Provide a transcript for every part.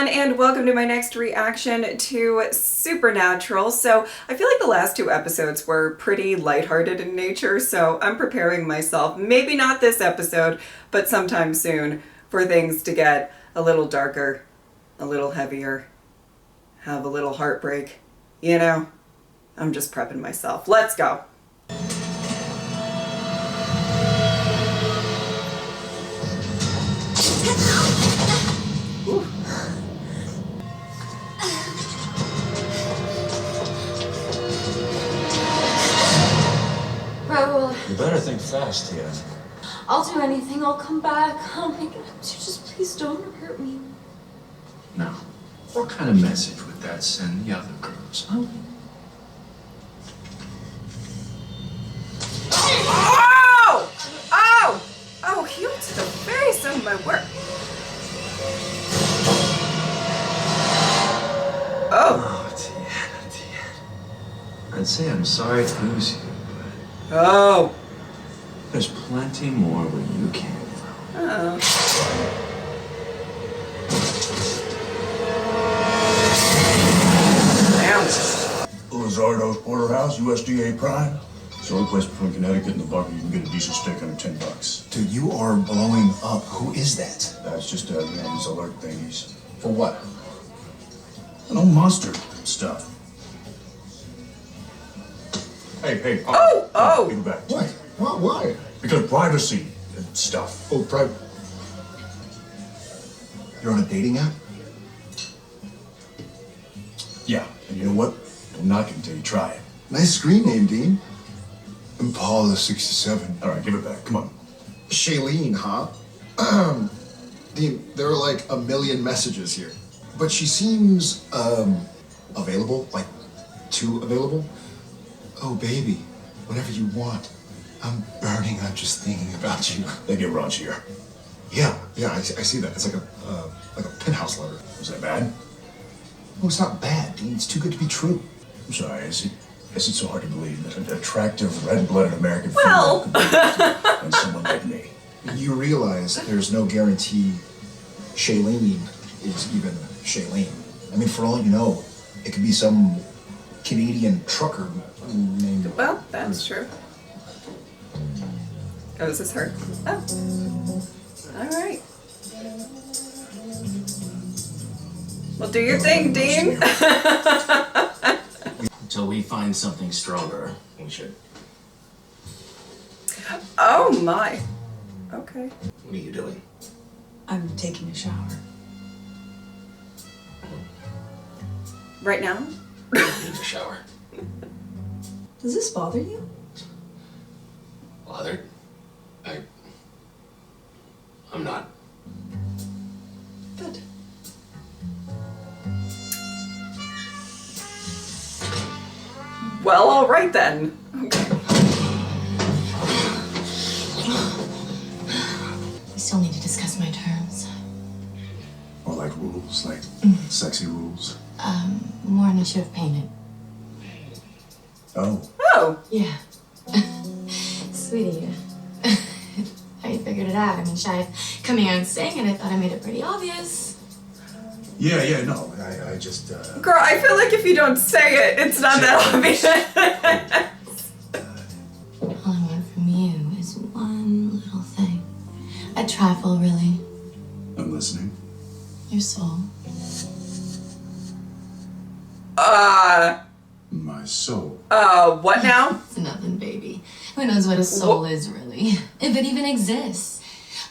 everyone, and welcome to my next reaction to Supernatural. So I feel like the last two episodes were pretty lighthearted in nature, so I'm preparing myself, maybe not this episode, but sometime soon, for things to get a little darker, a little heavier, have a little heartbreak. You know, I'm just prepping myself. Let's go. You better think fast here. I'll do anything. I'll come back. Oh my God. Just please don't hurt me. Now, what kind of message would that send the other girls, huh? Oh! Oh! Oh, heel to the face of my work. Oh. Oh, Tiana. I'd say I'm sorry to lose you, but Oh. there's plenty more where you came from. Oh. Lizardo's Porterhouse, USDA Prime. It's the only place between Connecticut and the Bucket you can get a decent steak under $10. Dude, you are blowing up. Who is that? That's just these alert thingies. For what? No mustard stuff. Hey. Oh. Give it back. What? Why? Because of privacy and stuff. Oh, You're on a dating app? Yeah, and you know what? Don't knock it until you try it. Nice screen name, Dean. Impala 67. All right, give it back. Come on. Shailene, huh? Dean, there are like a million messages here. But she seems, available? Like, too available? Oh, baby, whatever you want. I'm burning up just thinking about you. They get raunchier. Yeah, I see that. It's like a penthouse letter. Was that bad? No, it's not bad, Dean. It's too good to be true. I'm sorry. Is it so hard to believe that an attractive, red-blooded American Well. female could be interested in someone like me? You realize there's no guarantee Shailene is even Shailene. I mean, for all you know, it could be some Canadian trucker named... Well, that's true. Oh, is this her? Oh. All right. Well, do your thing, Dean. Until we find something stronger, we should. Oh my. Okay. What are you doing? I'm taking a shower. Right now? I need a shower. Does this bother you? Bothered? I'm not. Good. Well, all right then. Okay. We still need to discuss my terms. Or like rules, like sexy rules. More on a should have painted. Oh. Oh. Yeah. Sweetie. I figured it out. I mean, Shai come here and sing, and I thought I made it pretty obvious. Yeah, no. I just, Girl, I feel like if you don't say it, it's not that obvious. All I want from you is one little thing. A trifle, really. I'm listening. Your soul. My soul. What now? It's nothing, baby. Who knows what a soul is, really? If it even exists.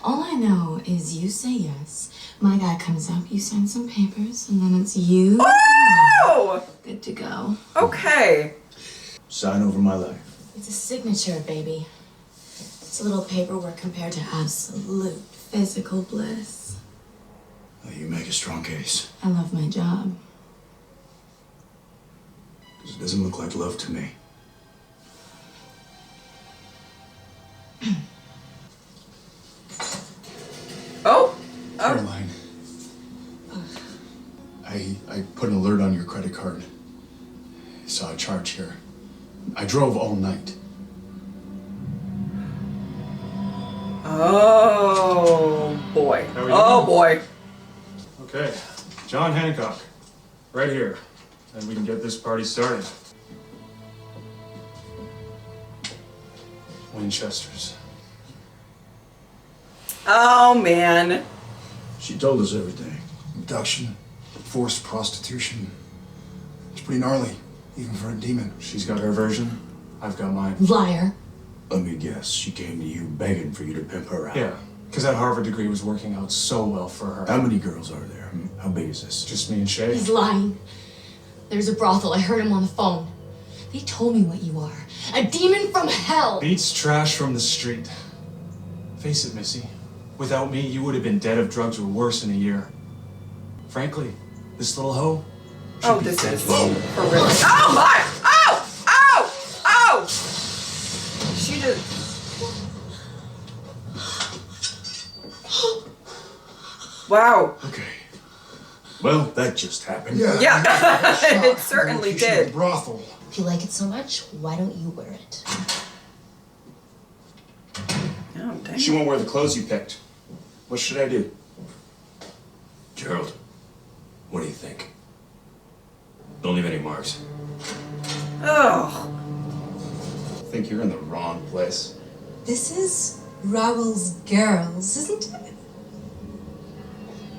All I know is you say yes. My guy comes up, you sign some papers, and then it's you. Oh! Good to go. Okay. Sign over my life. It's a signature, baby. It's a little paperwork compared to absolute physical bliss. Oh, you make a strong case. I love my job. Because it doesn't look like love to me. Oh. Caroline. I put an alert on your credit card. I saw a charge here. I drove all night. Oh boy. Oh boy. Okay. John Hancock, right here. And we can get this party started. Winchester's. Oh, man. She told us everything. Abduction, forced prostitution. It's pretty gnarly, even for a demon. She's got her version. I've got mine. Liar. Let me guess, she came to you begging for you to pimp her out. Yeah, because that Harvard degree was working out so well for her. How many girls are there? How big is this? Just me and Shay. He's lying. There's a brothel. I heard him on the phone. They told me what you are. A demon from hell. Beats trash from the street. Face it, Missy. Without me, you would have been dead of drugs or worse in a year. Frankly, this little hoe. Oh, this is horrific. Oh, my! Oh! Oh! Oh! She just... Wow. Okay. Well, that just happened. Yeah, it certainly Location of did. the brothel. If you like it so much, why don't you wear it? Oh, dang. She won't wear the clothes you picked. What should I do? Gerald, what do you think? Don't leave any marks. Oh. I think you're in the wrong place. This is Raoul's Girls, isn't it?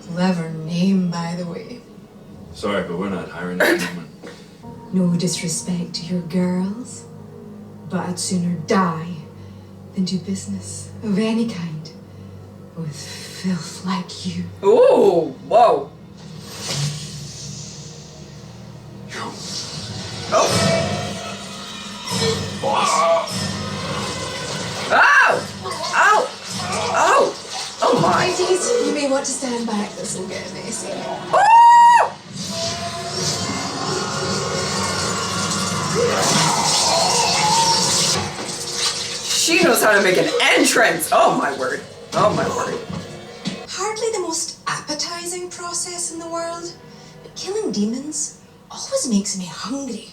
Clever name, by the way. Sorry, but we're not hiring that woman. No disrespect to your girls, but I'd sooner die than do business of any kind with filth like you. Ooh, whoa. Oh. Boss. Oh! Oh! Oh! Oh my! Ladies, you may want to stand back. This will get messy. Oh! She knows how to make an entrance! Oh my word. Oh my word. Hardly the most appetizing process in the world, but killing demons always makes me hungry.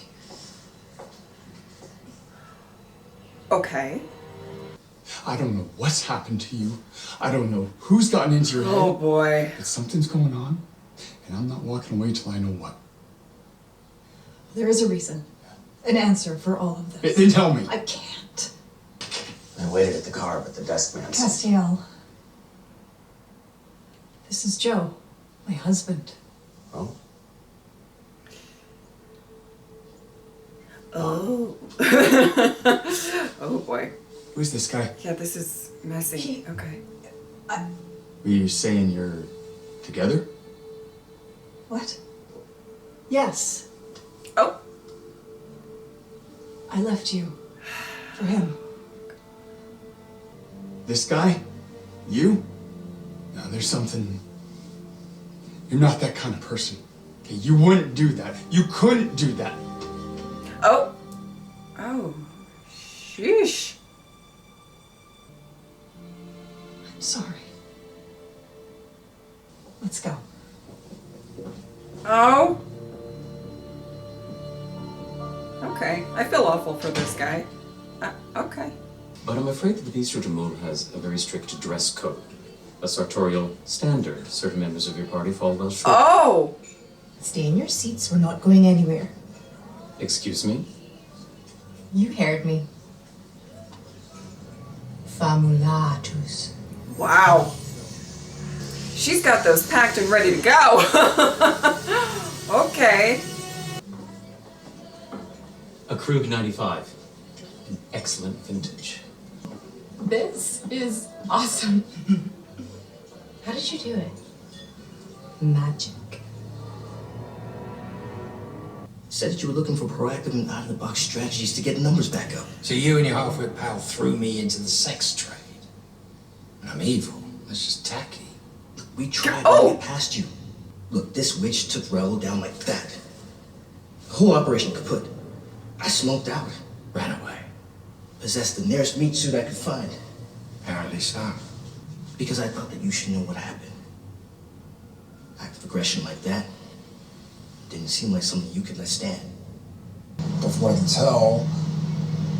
Okay. I don't know what's happened to you. I don't know who's gotten into your Oh head. boy. But something's going on, and I'm not walking away till I know what. There is a reason. An answer for all of this. Then tell me. I can't. I waited at the car, but the desk man said... Castiel. This is Joe, my husband. Oh? Oh. Oh boy. Who's this guy? Yeah, this is messy. Okay. Were you saying you're together? What? Yes, Oh. I left you for him. This guy? You? No, there's something... You're not that kind of person. Okay, you wouldn't do that. You couldn't do that. Oh. Oh. Sheesh. I'm sorry. Let's go. Oh. Okay. I feel awful for this guy. Okay. But I'm afraid that the Bistro du Moule has a very strict dress code. A sartorial standard. Certain members of your party fall well short. Oh. Stay in your seats. We're not going anywhere. Excuse me? You heard me. Famulatus. Wow. She's got those packed and ready to go. Okay. A Krug 95. An excellent vintage. This is awesome. How did you do it? Magic. Said that you were looking for proactive and out-of-the-box strategies to get numbers back up. So you and your half-wit pal threw me into the sex trade. And I'm evil. That's just tacky. We tried Oh! to get past you. Look, this witch took Raoul down like that. The whole operation kaput. I smoked out. Ran away. Possessed the nearest meat suit I could find. Apparently so. Because I thought that you should know what happened. Act of aggression like that didn't seem like something you could let stand. But from what I can tell,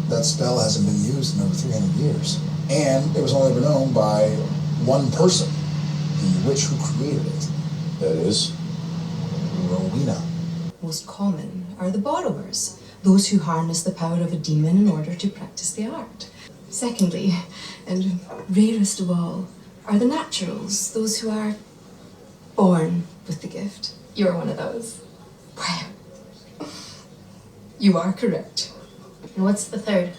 that spell hasn't been used in over 300 years. And it was only ever known by one person, the witch who created it. That is? Most common are the borrowers, those who harness the power of a demon in order to practice the art. Secondly, and rarest of all, are the naturals, those who are born with the gift. You're one of those. Wow. You are correct. And what's the third?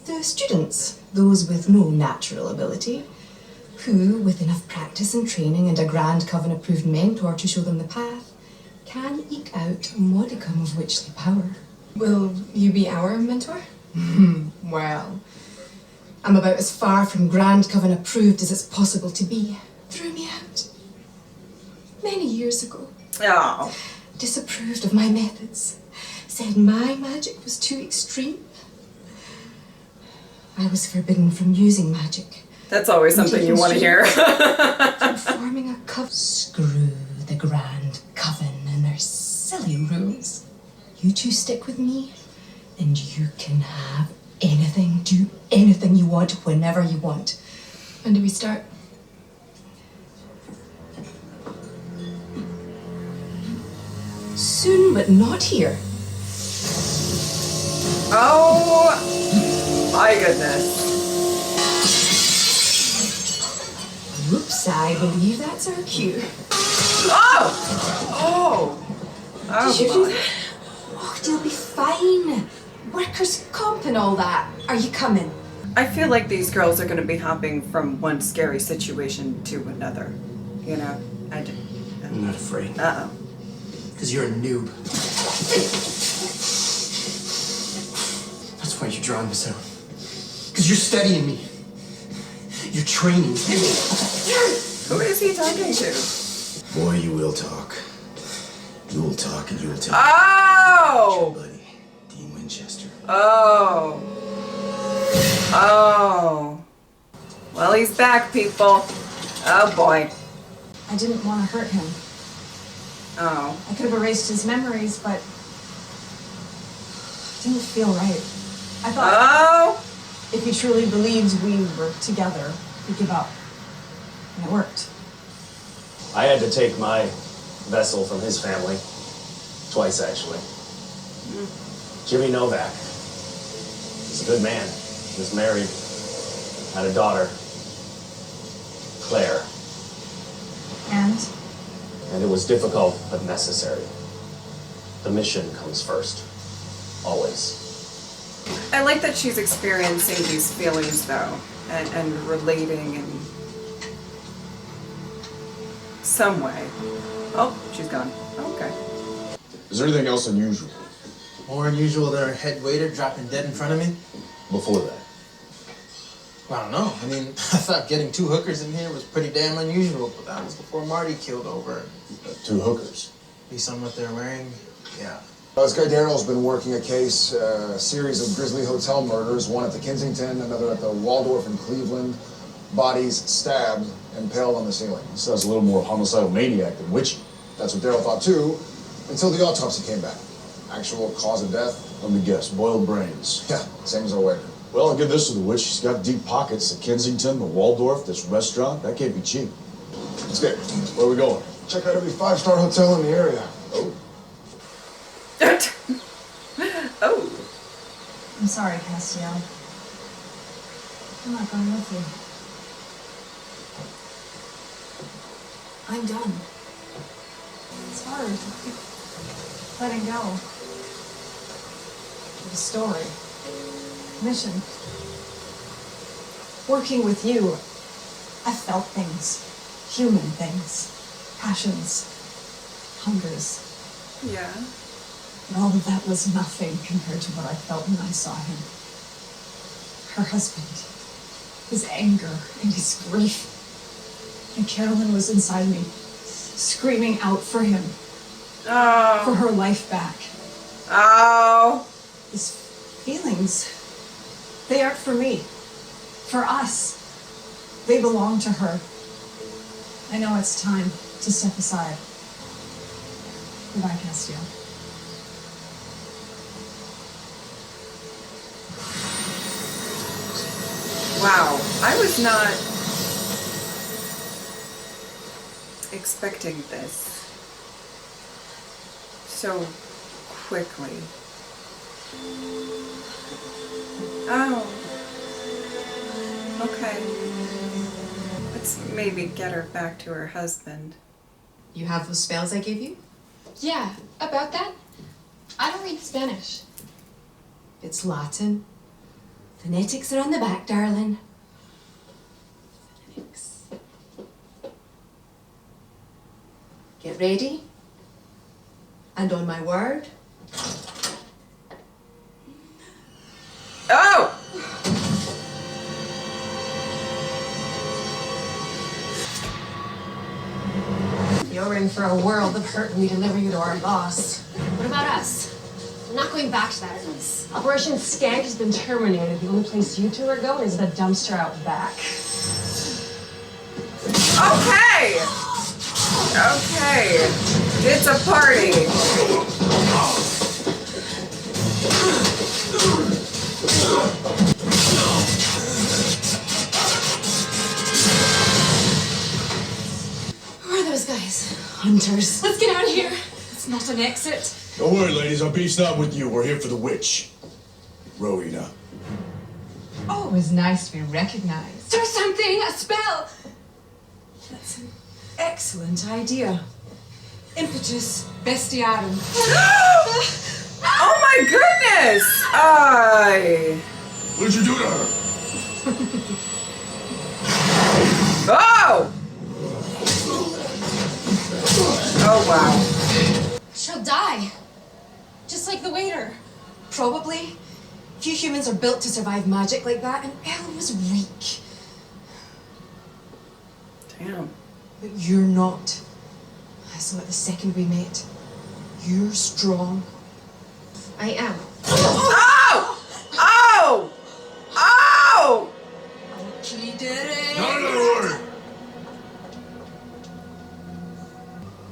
The students, those with no natural ability, who, with enough practice and training and a grand coven-approved mentor to show them the path, can eke out a modicum of witchly power. Will you be our mentor? Well, I'm about as far from grand coven-approved as it's possible to be. Threw me out. Many years ago. Oh. Disapproved of my methods. Said my magic was too extreme. I was forbidden from using magic. That's always something you want to hear. From forming a coven. Screw the grand coven and their silly rules. You two stick with me, and you can have anything, do anything you want, whenever you want. When do we start? Soon, but not here. Oh my goodness. Whoops, I believe that's our cue. Oh! Did you do my. that? Oh, you'll be fine. Workers' comp and all that. Are you coming? I feel like these girls are going to be hopping from one scary situation to another. You know? I'm not afraid. Uh-oh. Because you're a noob. That's why you're drawing this out. Because you're studying me. You're training me. Who is he talking to? Boy, you will talk. You will talk and you will talk. Oh! Your buddy, Dean Winchester. Oh. Oh. Well, he's back, people. Oh, boy. I didn't want to hurt him. Oh. I could have erased his memories, but it didn't feel right. I thought if he truly believed we were together, he'd give up. And it worked. I had to take my vessel from his family. Twice, actually. Jimmy Novak. He's a good man. He was married. Had a daughter. Claire. And it was difficult, but necessary. The mission comes first. Always. I like that she's experiencing these feelings, though, and relating in some way. Oh, she's gone. Okay. Is there anything else unusual? More unusual than our head waiter dropping dead in front of me? Before that? Well, I don't know. I mean, I thought getting 2 hookers in here was pretty damn unusual, but that was before Marty killed over. 2 hookers? Based on what they're wearing, yeah. This guy Daryl's been working a case, a series of grisly hotel murders, one at the Kensington, another at the Waldorf in Cleveland. Bodies stabbed and impaled on the ceiling. Sounds a little more homicidal maniac than witchy. That's what Daryl thought too, until the autopsy came back. Actual cause of death? Let me guess, boiled brains. Yeah, same as our waiter. Well, I'll give this to the witch. She's got deep pockets. The Kensington, the Waldorf, this restaurant, that can't be cheap. Let's get. Where are we going? Check out every 5-star hotel in the area. Oh. Oh. I'm sorry, Castiel. I'm not going with you. I'm done. It's hard. Letting go. The story. Mission. Working with you, I felt things. Human things. Passions. Hungers. Yeah. And all of that was nothing compared to what I felt when I saw him. Her husband. His anger and his grief. And Carolyn was inside me, screaming out for him. Oh. For her life back. Oh. These feelings, they aren't for me. For us. They belong to her. I know it's time to step aside. Goodbye, Castiel. Wow. I was not expecting this. so quickly. Oh. Okay. Let's maybe get her back to her husband. You have those spells I gave you? Yeah, about that? I don't read Spanish. It's Latin. Phonetics are on the back, darling. Phonetics. Get ready. And on my word. Oh! You're in for a world of hurt when we deliver you to our boss. What about us? We're not going back to that place. Operation Skank has been terminated. The only place you two are going is the dumpster out back. Okay! Okay. It's a party. Who are those guys? Hunters. Let's get out of here. It's not an exit. Don't worry, ladies. Our beef's not with you. We're here for the witch. Rowena. Always nice to be recognized. Do something! A spell! That's an excellent idea. Impetus bestiarum. Oh my goodness! What did you do to her? Oh! Oh wow. She'll die. Just like the waiter. Probably. Few humans are built to survive magic like that, and Ellen was weak. Damn. But you're not. I saw it the second we met. You're strong. I am. Oh! Oh! Oh! She did it! Not another word!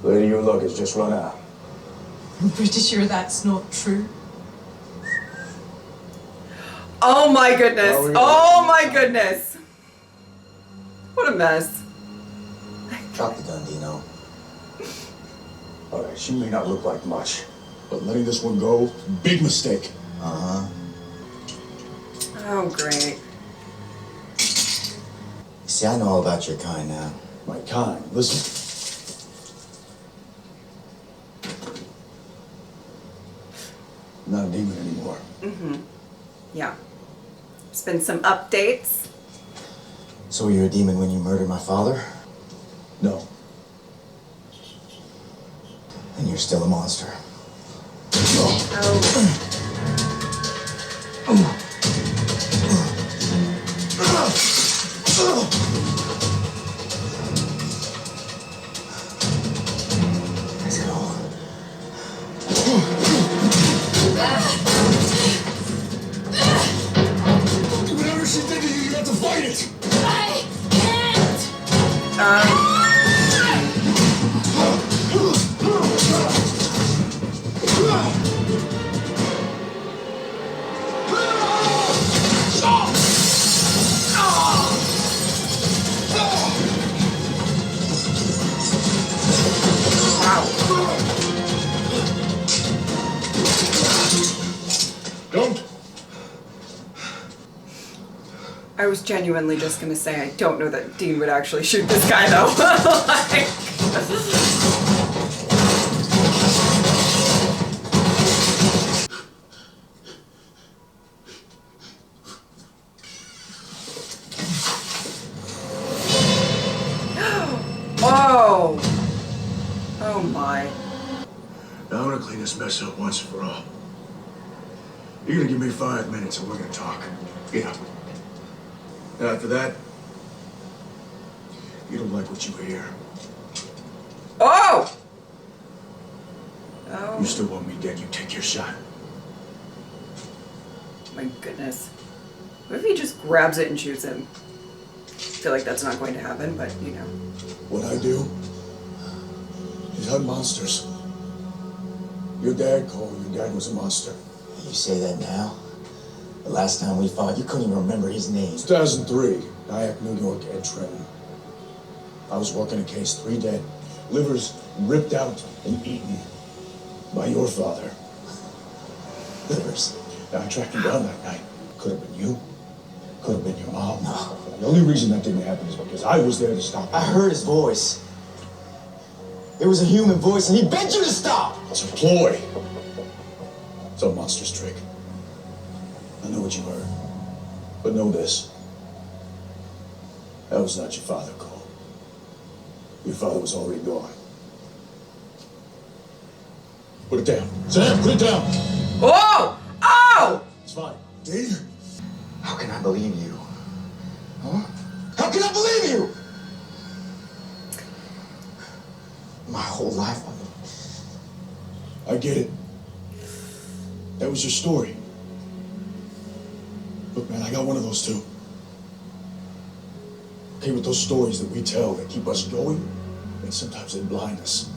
Lady, your luck has just run out. I'm pretty sure that's not true. Oh my goodness. Oh my goodness. What a mess. Drop the gun, Dino. All right, she may not look like much, but letting this one go, big mistake. Uh-huh. Oh, great. See, I know all about your kind now. My kind, listen. I'm not a demon anymore. Mm-hmm. Yeah. There's been some updates. So were you a demon when you murdered my father? No. And you're still a monster. Oh. Is it all? Whatever she did to you, you have to fight it! I can't! Don't! I was genuinely just gonna say I don't know that Dean would actually shoot this guy though. Like... Oh! Oh my. Now I'm gonna clean this mess up once and for all. You're gonna give me 5 minutes and we're gonna talk. Yeah. And after that, you don't like what you hear. Oh! Oh. You still want me dead, you take your shot. My goodness. What if he just grabs it and shoots him? I feel like that's not going to happen, but you know. What I do is hunt monsters. Your dad, Cole, your dad was a monster. You say that now? The last time we fought, you couldn't even remember his name. 2003, Nyack, New York, Ed Trenton. I was working a case, 3 dead, livers ripped out and eaten. by your father. Livers. Now, I tracked you down that night. Could have been you. Could have been your mom. No. The only reason that didn't happen is because I was there to stop him. I heard his voice. It was a human voice, and he begged you to stop! It's a ploy. It's a monstrous trick. I know what you heard. But know this. That was not your father, Cole. Your father was already gone. Put it down. Sam, put it down! Oh! Oh! It's fine. Dean? How can I believe you? Huh? How can I believe you? My whole life, I get it. That was your story. Look, man, I got one of those too. Okay, with those stories that we tell that keep us going, and sometimes they blind us.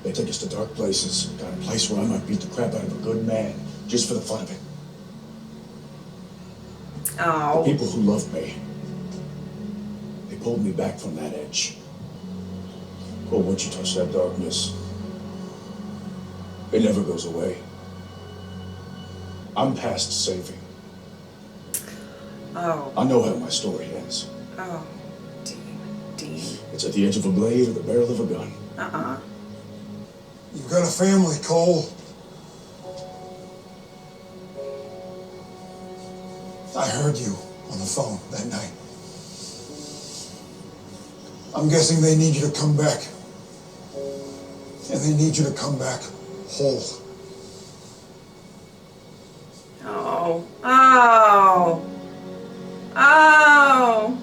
They take us to dark places, kind of place where I might beat the crap out of a good man, just for the fun of it. Oh. The people who loved me, they pulled me back from that edge. Well, once you touch that darkness, it never goes away. I'm past saving. Oh. I know how my story ends. Oh. Dean. It's at the edge of a blade or the barrel of a gun. You've got a family, Cole. I heard you on the phone that night. I'm guessing they need you to come back. And they need you to come back whole. Oh. Oh. Oh.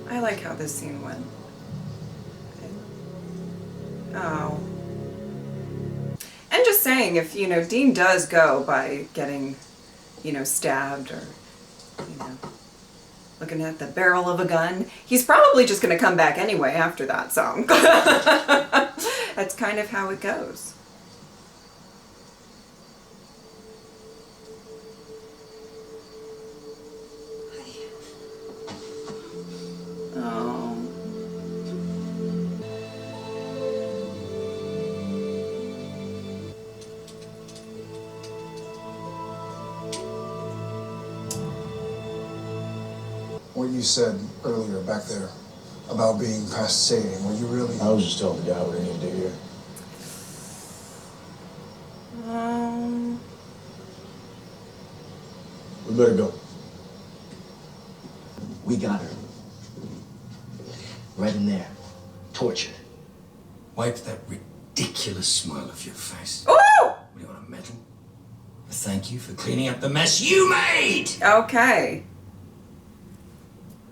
I like how this scene went. Oh. And just saying, if, Dean does go by getting, stabbed or, looking at the barrel of a gun, he's probably just going to come back anyway after that song. That's kind of how it goes. Oh. What you said earlier back there about being past saving, were you really? I was just telling the guy what I needed to hear. We better go. We got her. Right in there. Tortured. Wipe that ridiculous smile off your face. Ooh! What do you want, a medal? A thank you for cleaning up the mess you made! Okay.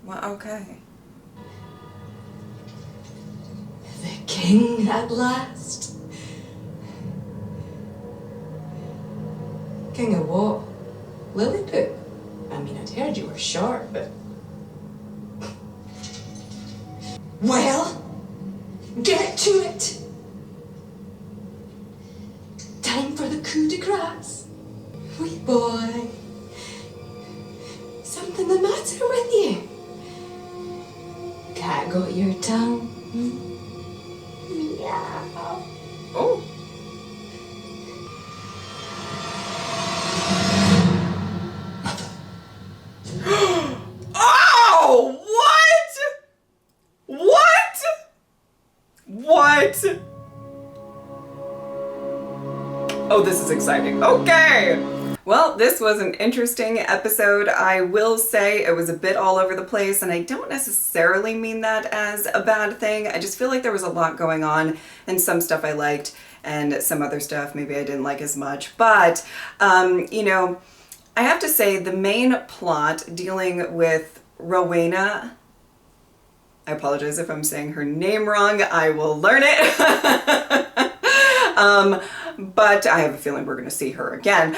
Well, okay. The king at last. King of what? Lilliput? I mean, I'd heard you were short, but... Well, get to it. Time for the coup de grace. Wee boy. Something the matter with you? Cat got your tongue? Meow. Oh. Oh! What? What? Oh, this is exciting. Okay. Well, this was an interesting episode. I will say it was a bit all over the place, and I don't necessarily mean that as a bad thing. I just feel like there was a lot going on, and some stuff I liked, and some other stuff maybe I didn't like as much. But, I have to say the main plot dealing with Rowena, I apologize if I'm saying her name wrong, I will learn it. But I have a feeling we're going to see her again.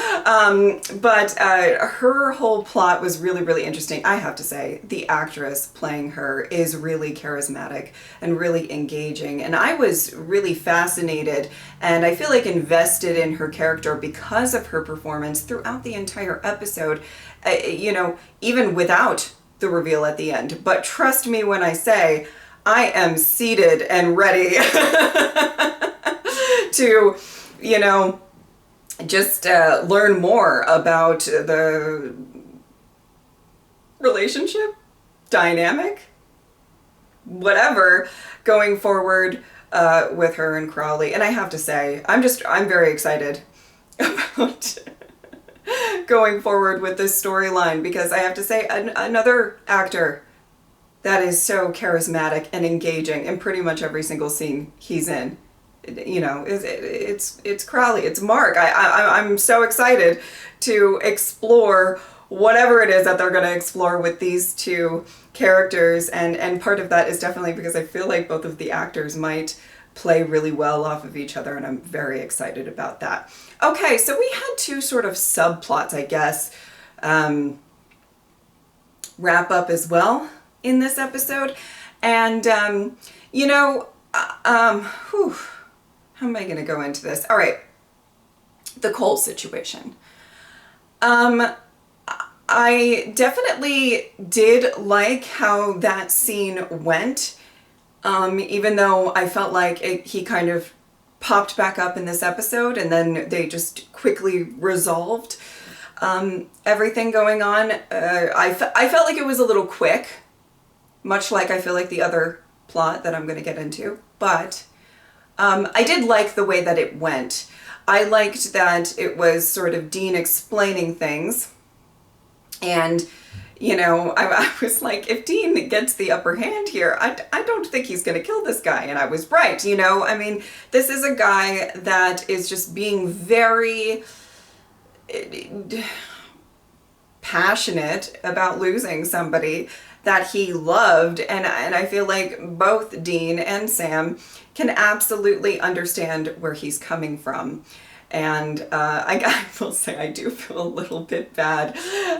But her whole plot was really, really interesting. I have to say, the actress playing her is really charismatic and really engaging. And I was really fascinated and I feel like invested in her character because of her performance throughout the entire episode. Even without the reveal at the end. But trust me when I say I am seated and ready to, you know, just learn more about the relationship, dynamic, whatever, going forward with her and Crowley. And I have to say, I'm very excited about going forward with this storyline, because I have to say, another actor that is so charismatic and engaging in pretty much every single scene he's in, you know, it's Crowley, it's Mark. I'm so excited to explore whatever it is that they're going to explore with these two characters, and part of that is definitely because I feel like both of the actors might play really well off of each other, and I'm very excited about that. Okay, so we had two sort of subplots, I guess, wrap up as well in this episode, and you know, how am I going to go into this? All right, the Cole situation. I definitely did like how that scene went, even though I felt like he kind of popped back up in this episode and then they just quickly resolved everything going on. I felt like it was a little quick, much like I feel like the other plot that I'm going to get into, but I did like the way that it went. I liked that it was sort of Dean explaining things. And, you know, I was like, if Dean gets the upper hand here, I don't think he's going to kill this guy. And I was right, you know. I mean, this is a guy that is just being very passionate about losing somebody that he loved. And I feel like both Dean and Sam can absolutely understand where he's coming from. And I will say I do feel a little bit bad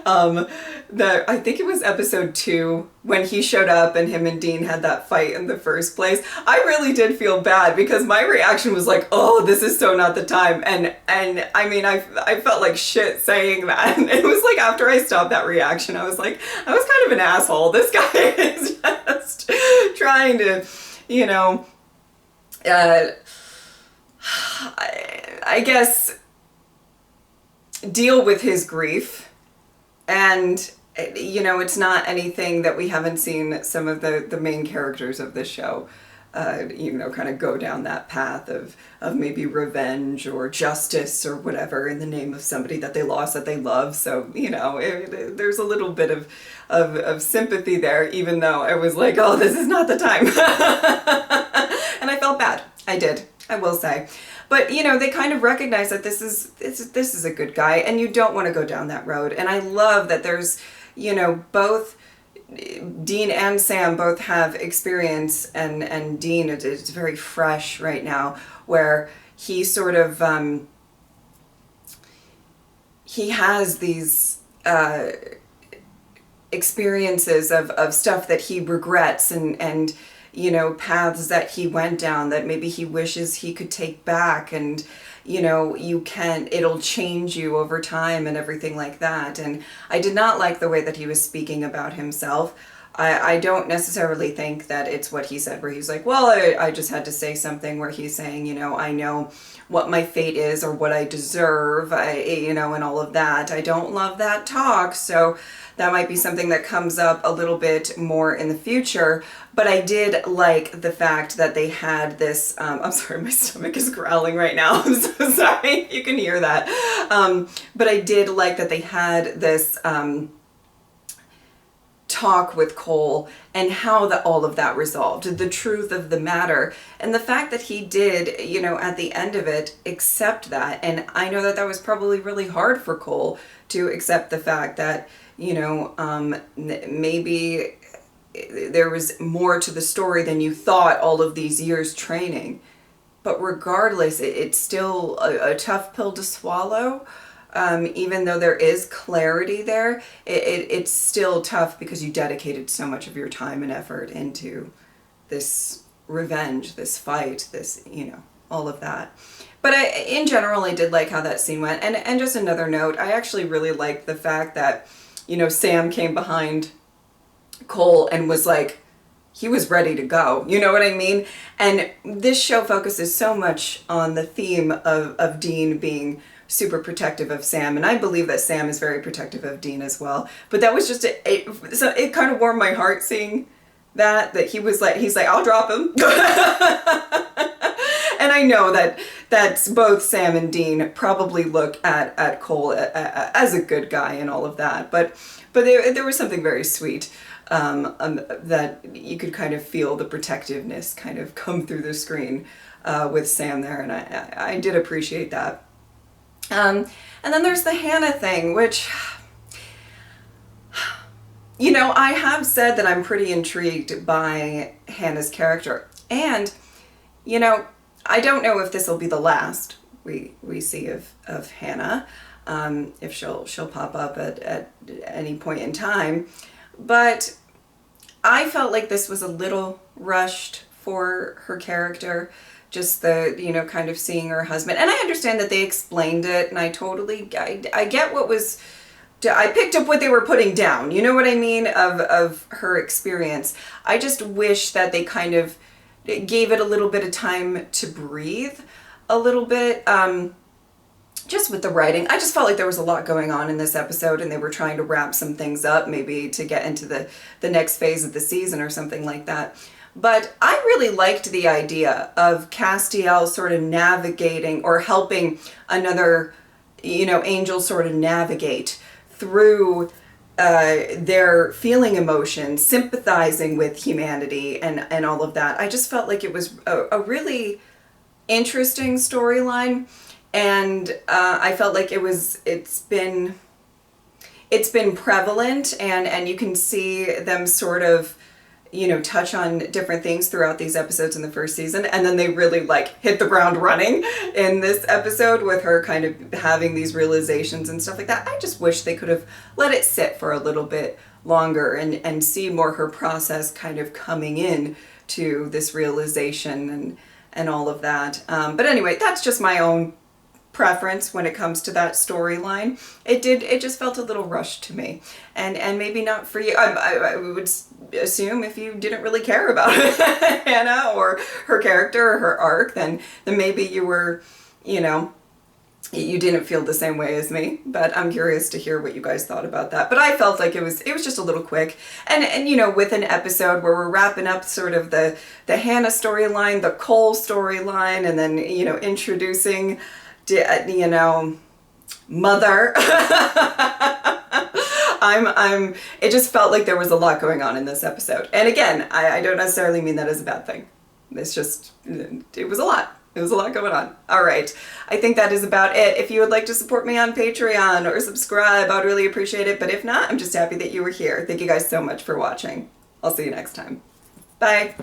that I think it was episode 2 when he showed up and him and Dean had that fight in the first place. I really did feel bad because my reaction was like, oh, this is so not the time. And I mean, I felt like shit saying that. And it was like after I stopped that reaction, I was like, I was kind of an asshole. This guy is just trying to, you know, I guess deal with his grief, and you know, it's not anything that we haven't seen some of the main characters of this show you know, kind of go down that path of maybe revenge or justice or whatever in the name of somebody that they lost that they love. So, you know, there's a little bit of sympathy there, even though I was like, oh, this is not the time. And I felt bad. I did, I will say. But, you know, they kind of recognize that this is a good guy, and you don't want to go down that road. And I love that there's, you know, both Dean and Sam both have experience, and Dean, it's very fresh right now, where he sort of, he has these experiences of stuff that he regrets, and you know, paths that he went down that maybe he wishes he could take back, and you know, it'll change you over time and everything like that. And I did not like the way that he was speaking about himself. I don't necessarily think that it's what he said, where he's like, well, I just had to say something, where he's saying, you know, I know what my fate is or what I deserve, you know, and all of that. I don't love that talk, so that might be something that comes up a little bit more in the future. But I did like the fact that they had this, I'm sorry, my stomach is growling right now. I'm so sorry if you can hear that. But I did like that they had this talk with Cole, and how all of that resolved, the truth of the matter, and the fact that he did, you know, at the end of it, accept that. And I know that was probably really hard for Cole to accept the fact that, you know, maybe there was more to the story than you thought all of these years training. But regardless, it's still a tough pill to swallow. Even though there is clarity there, it's still tough because you dedicated so much of your time and effort into this revenge, this fight, this, you know, all of that. But in general, I did like how that scene went. And just another note, I actually really liked the fact that, you know, Sam came behind Cole and was like, he was ready to go. You know what I mean? And this show focuses so much on the theme of Dean being super protective of Sam, and I believe that Sam is very protective of Dean as well. But that was just so it kind of warmed my heart seeing that he's like, I'll drop him. And I know that's both Sam and Dean probably look at Cole as a good guy and all of that, but there was something very sweet that you could kind of feel the protectiveness kind of come through the screen with Sam there, and I did appreciate that. And then there's the Hannah thing, which, you know, I have said that I'm pretty intrigued by Hannah's character, and, you know, I don't know if this will be the last we see of Hannah, if she'll pop up at any point in time, but I felt like this was a little rushed for her character, just the, you know, kind of seeing her husband. And I understand that they explained it, and I get what was, I picked up what they were putting down, you know what I mean, of her experience. I just wish that they kind of gave it a little bit of time to breathe a little bit. Just with the writing, I just felt like there was a lot going on in this episode, and they were trying to wrap some things up, maybe to get into the next phase of the season or something like that. But I really liked the idea of Castiel sort of navigating or helping another, you know, angel sort of navigate through their feeling emotions, sympathizing with humanity and all of that. I just felt like it was a really interesting storyline. And I felt like it's been prevalent, and you can see them sort of, you know, touch on different things throughout these episodes in the first season, and then they really like hit the ground running in this episode with her kind of having these realizations and stuff like that. I just wish they could have let it sit for a little bit longer and see more her process kind of coming in to this realization and all of that. But anyway, that's just my own preference when it comes to that storyline. It just felt a little rushed to me, and maybe not for you. I would assume if you didn't really care about Hannah or her character or her arc, then maybe you were, you know, you didn't feel the same way as me. But I'm curious to hear what you guys thought about that. But I felt like it was just a little quick, and you know, with an episode where we're wrapping up sort of the Hannah storyline, the Cole storyline, and then, you know, introducing, you know, Mother. It just felt like there was a lot going on in this episode. And again, I don't necessarily mean that as a bad thing. It's just, it was a lot. It was a lot going on. All right. I think that is about it. If you would like to support me on Patreon or subscribe, I'd really appreciate it. But if not, I'm just happy that you were here. Thank you guys so much for watching. I'll see you next time. Bye.